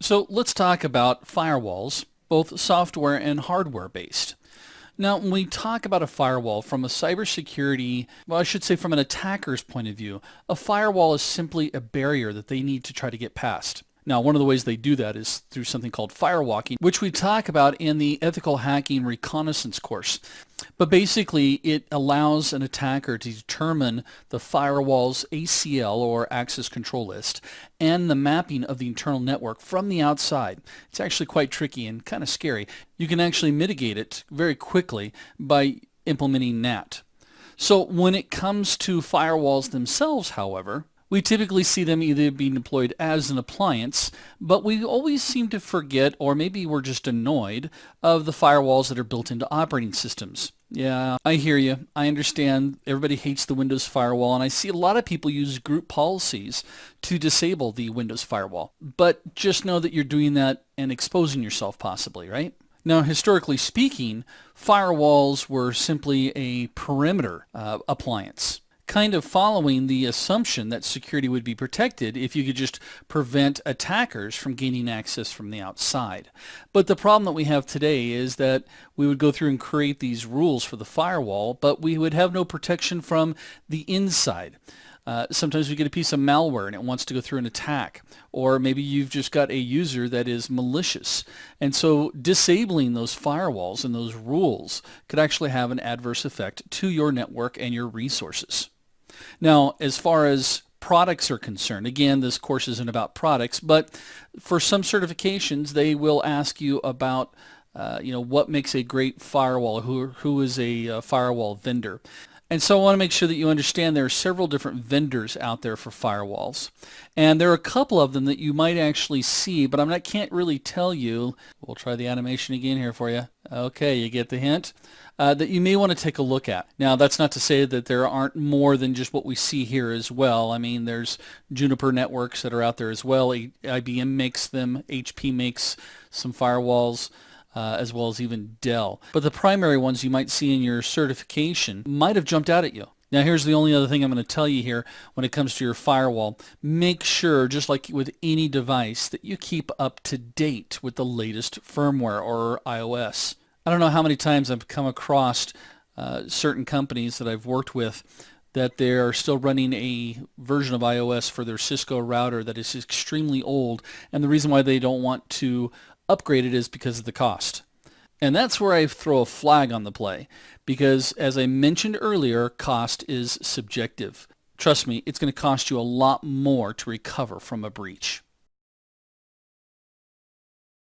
So let's talk about firewalls, both software and hardware based. Now, when we talk about a firewall from a cybersecurity, well, I should say from an attacker's point of view, a firewall is simply a barrier that they need to try to get past. Now, one of the ways they do that is through something called firewalking, which we talk about in the ethical hacking reconnaissance course. But basically, it allows an attacker to determine the firewall's ACL or access control list and the mapping of the internal network from the outside. It's actually quite tricky and kind of scary. You can actually mitigate it very quickly by implementing NAT. So when it comes to firewalls themselves, however, we typically see them either being deployed as an appliance, but we always seem to forget, or maybe we're just annoyed, of the firewalls that are built into operating systems. Yeah, I hear you. I understand everybody hates the Windows firewall, and I see a lot of people use group policies to disable the Windows firewall. But just know that you're doing that and exposing yourself possibly, right? Now, historically speaking, firewalls were simply a perimeter appliance, kind of following the assumption that security would be protected if you could just prevent attackers from gaining access from the outside. But the problem that we have today is that we would go through and create these rules for the firewall, but we would have no protection from the inside. Sometimes we get a piece of malware and it wants to go through an attack, or maybe you've just got a user that is malicious. And so disabling those firewalls and those rules could actually have an adverse effect to your network and your resources. Now, as far as products are concerned, again, this course isn't about products, but for some certifications, they will ask you about what makes a great firewall, who is a firewall vendor. And so I want to make sure that you understand there are several different vendors out there for firewalls. And there are a couple of them that you might actually see, but I can't really tell you. We'll try the animation again here for you. Okay, you get the hint. That you may want to take a look at. Now, that's not to say that there aren't more than just what we see here as well. I mean, there's Juniper networks that are out there as well. IBM makes them. HP makes some firewalls. As well as even Dell. But the primary ones you might see in your certification might have jumped out at you. Now here's the only other thing I'm going to tell you here when it comes to your firewall. Make sure, just like with any device, that you keep up to date with the latest firmware or iOS. I don't know how many times I've come across certain companies that I've worked with that they are still running a version of iOS for their Cisco router that is extremely old, and the reason why they don't want to upgrade it is because of the cost. And that's where I throw a flag on the play, because as I mentioned earlier, cost is subjective. Trust me, it's going to cost you a lot more to recover from a breach.